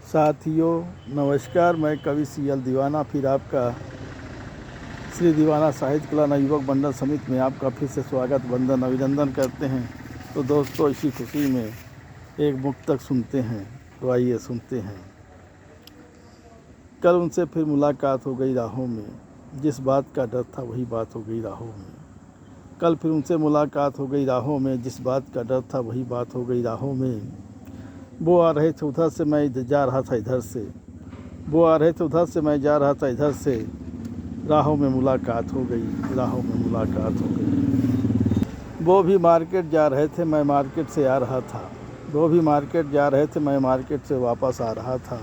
साथियों नमस्कार, मैं कवि सीएल दीवाना फिर आपका श्री दीवाना साहित्य कला नवयुवक मंडल समिति में आपका फिर से स्वागत वंदन अभिनंदन करते हैं। तो दोस्तों, इसी खुशी में एक मुक्तक सुनते हैं। तो आइए सुनते हैं। कल उनसे फिर मुलाकात हो गई राहों में, जिस बात का डर था वही बात हो गई राहों में। कल फिर उनसे मुलाकात हो गई राहों में, जिस बात का डर था वही बात हो गई राहों में। वो आ रहे थे उधर से, मैं जा रहा था इधर से। वो आ रहे थे उधर से, मैं जा रहा था इधर से। राहों में मुलाकात हो गई, राहों में मुलाकात हो गई। वो भी मार्केट जा रहे थे, मैं मार्केट से आ रहा था। वो भी मार्केट जा रहे थे, मैं मार्केट से वापस आ रहा था।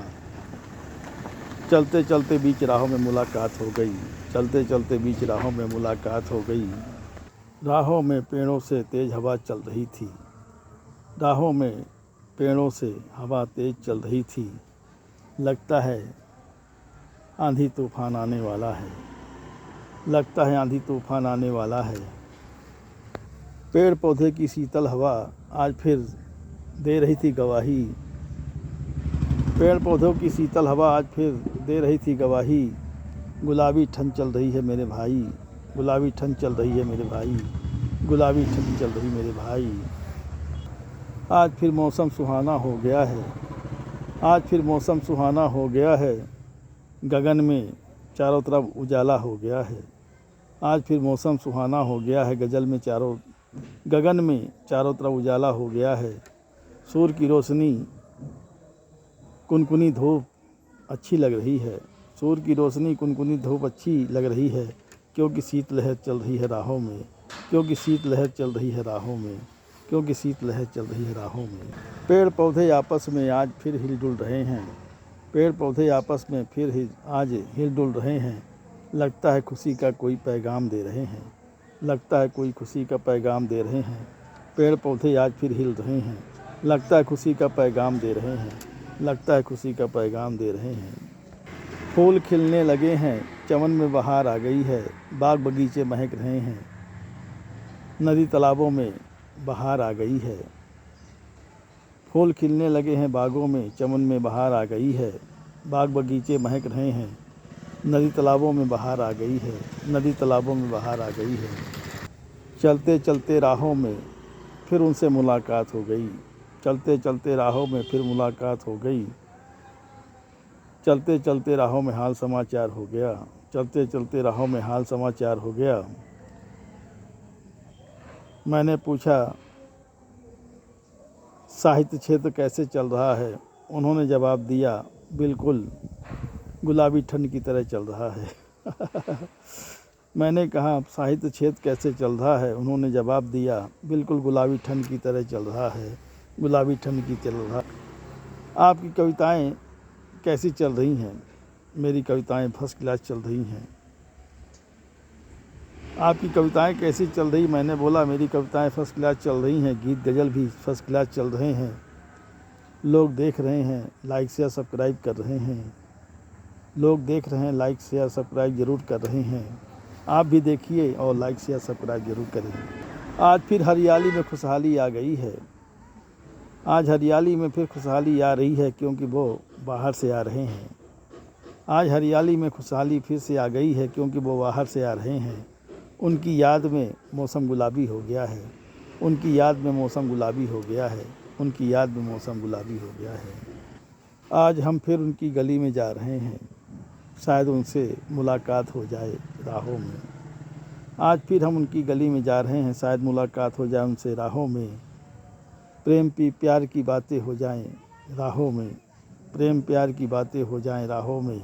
चलते चलते बीच राहों में मुलाकात हो गई। चलते चलते बीच राहों में मुलाकात हो गई। राहों में पेड़ों से तेज़ हवा चल रही थी। राहों में पेड़ों से हवा तेज़ चल रही थी। लगता है आंधी तूफान आने वाला है। लगता है आंधी तूफान आने वाला है। पेड़ पौधे की शीतल हवा आज फिर दे रही थी गवाही। पेड़ पौधों की शीतल हवा आज फिर दे रही थी गवाही। गुलाबी ठंड चल रही है मेरे भाई। गुलाबी ठंड चल रही है मेरे भाई। गुलाबी ठंड चल रही मेरे भाई। आज फिर मौसम सुहाना हो गया है। आज फिर मौसम सुहाना हो गया है। गगन में चारों तरफ उजाला हो गया है। आज फिर मौसम सुहाना हो गया है। गगन में चारों तरफ उजाला हो गया है। सूर्य की रोशनी कुनकुनी धूप अच्छी लग रही है। सूर्य की रोशनी कुनकुनी धूप अच्छी लग रही है, क्योंकि शीतलहर चल रही है राहों में। क्योंकि शीतलहर चल रही है राहों में। क्योंकि शीतलहर चल रही है राहों में। पेड़ पौधे आपस में आज फिर हिलडुल रहे हैं। पेड़ पौधे आपस में फिर आज हिलडुल रहे हैं। लगता है खुशी का कोई पैगाम दे रहे हैं। लगता है कोई खुशी का पैगाम दे रहे हैं। पेड़ पौधे आज फिर हिल रहे हैं। लगता है खुशी का पैगाम दे रहे हैं। लगता है खुशी का पैगाम दे रहे हैं। फूल खिलने लगे हैं, चमन में बहार आ गई है। बाग बगीचे महक रहे हैं। नदी तालाबों में बहार आ गई है। फूल खिलने लगे हैं बागों में, चमन में बहार आ गई है। बाग बगीचे महक रहे हैं। नदी तालाबों में बहार आ गई है। नदी तालाबों में बहार आ गई है। चलते चलते राहों में फिर उनसे मुलाकात हो गई। चलते चलते राहों में फिर मुलाकात हो गई। चलते चलते राहों में हाल समाचार हो गया। चलते चलते राहों में हाल समाचार हो गया। मैंने पूछा साहित्य क्षेत्र कैसे चल रहा है। उन्होंने जवाब दिया, बिल्कुल गुलाबी ठंड की तरह चल रहा है। मैंने कहा साहित्य क्षेत्र कैसे चल रहा है। उन्होंने जवाब दिया, बिल्कुल गुलाबी ठंड की तरह चल रहा है। गुलाबी ठंड की चल रहा। आपकी कविताएं कैसी चल रही हैं। मेरी कविताएं फर्स्ट क्लास चल रही हैं। आपकी कविताएं कैसी चल रही। मैंने बोला मेरी कविताएं फर्स्ट क्लास चल रही हैं। गीत गज़ल भी फर्स्ट क्लास चल रहे हैं। लोग देख रहे हैं, लाइक शेयर सब्सक्राइब कर रहे हैं। लोग देख रहे हैं, लाइक शेयर सब्सक्राइब ज़रूर कर रहे हैं। आप भी देखिए और लाइक शेयर सब्सक्राइब ज़रूर करें। आज फिर हरियाली में खुशहाली आ गई है। आज हरियाली में फिर खुशहाली आ रही है, क्योंकि वो बाहर से आ रहे हैं। आज हरियाली में खुशहाली फिर से आ गई है, क्योंकि वो बाहर से आ रहे हैं। उनकी याद में मौसम गुलाबी हो गया है। उनकी याद में मौसम गुलाबी हो गया है। उनकी याद में मौसम गुलाबी हो गया है। आज हम फिर उनकी गली में जा रहे हैं। शायद उनसे मुलाकात हो जाए राहों में। आज फिर हम उनकी गली में जा रहे हैं। शायद मुलाकात हो जाए उनसे राहों में। प्रेम प्यार की बातें हो जाएं राहों में। प्रेम प्यार की बातें हो जाएं राहों में।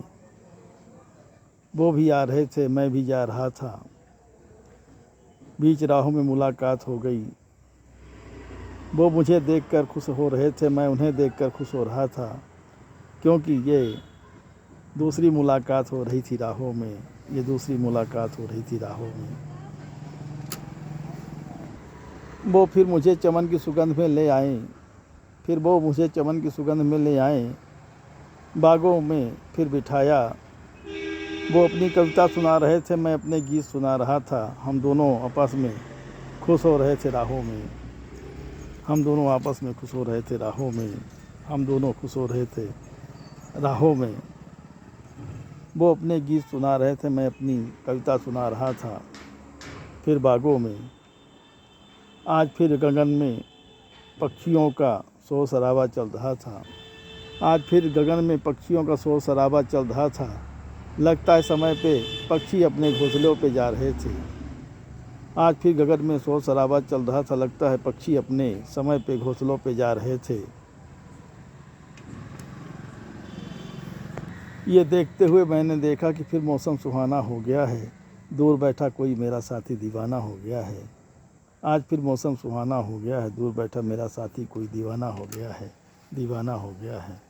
वो भी आ रहे थे, मैं भी जा रहा था। बीच राहों में मुलाकात हो गई। वो मुझे देखकर खुश हो रहे थे, मैं उन्हें देखकर खुश हो रहा था, क्योंकि ये दूसरी मुलाकात हो रही थी राहों में। ये दूसरी मुलाकात हो रही थी राहों में। वो फिर मुझे चमन की सुगंध में ले आए। फिर वो मुझे चमन की सुगंध में ले आए। बागों में फिर बिठाया। वो अपनी कविता सुना रहे थे, मैं अपने गीत सुना रहा था। हम दोनों आपस में खुश हो रहे थे राहों में। हम दोनों आपस में खुश हो रहे थे राहों में। हम दोनों खुश हो रहे थे राहों में। वो अपने गीत सुना रहे थे, मैं अपनी कविता सुना रहा था। फिर बागों में आज फिर गगन में पक्षियों का शोर शराबा चल रहा था। आज फिर गगन में पक्षियों का शोर शराबा चल रहा था। लगता है समय पे पक्षी अपने घोंसलों पे जा रहे थे। आज फिर गगन में शोर शराबा चल रहा था। लगता है पक्षी अपने समय पे घोंसलों पे जा रहे थे। ये देखते हुए मैंने देखा कि फिर मौसम सुहाना हो गया है। दूर बैठा कोई मेरा साथी दीवाना हो गया है। आज फिर मौसम सुहाना हो गया है। दूर बैठा मेरा साथी कोई दीवाना हो गया है, दीवाना हो गया है।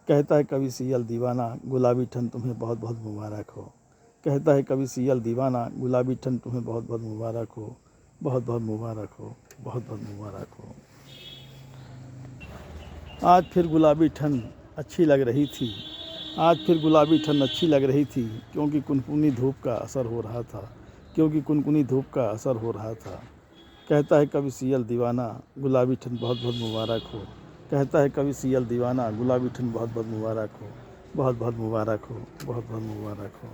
कहता है कवि सियल दीवाना, गुलाबी ठंड तुम्हें बहुत बहुत मुबारक हो। कहता है कवि सियल दीवाना, गुलाबी ठंड तुम्हें बहुत बहुत मुबारक हो, बहुत बहुत मुबारक हो, बहुत बहुत मुबारक हो। आज फिर गुलाबी ठंड अच्छी लग रही थी। आज फिर गुलाबी ठंड अच्छी लग रही थी, क्योंकि कुनकुनी धूप का असर हो रहा था, क्योंकि कुनकुनी धूप का असर हो रहा था। कहता है कवि सियल दीवाना, गुलाबी ठंड बहुत बहुत मुबारक हो। कहता है कवि सियल दीवाना, गुलाबी ठंड बहुत बहुत मुबारक हो, बहुत बहुत मुबारक हो, बहुत बहुत मुबारक हो।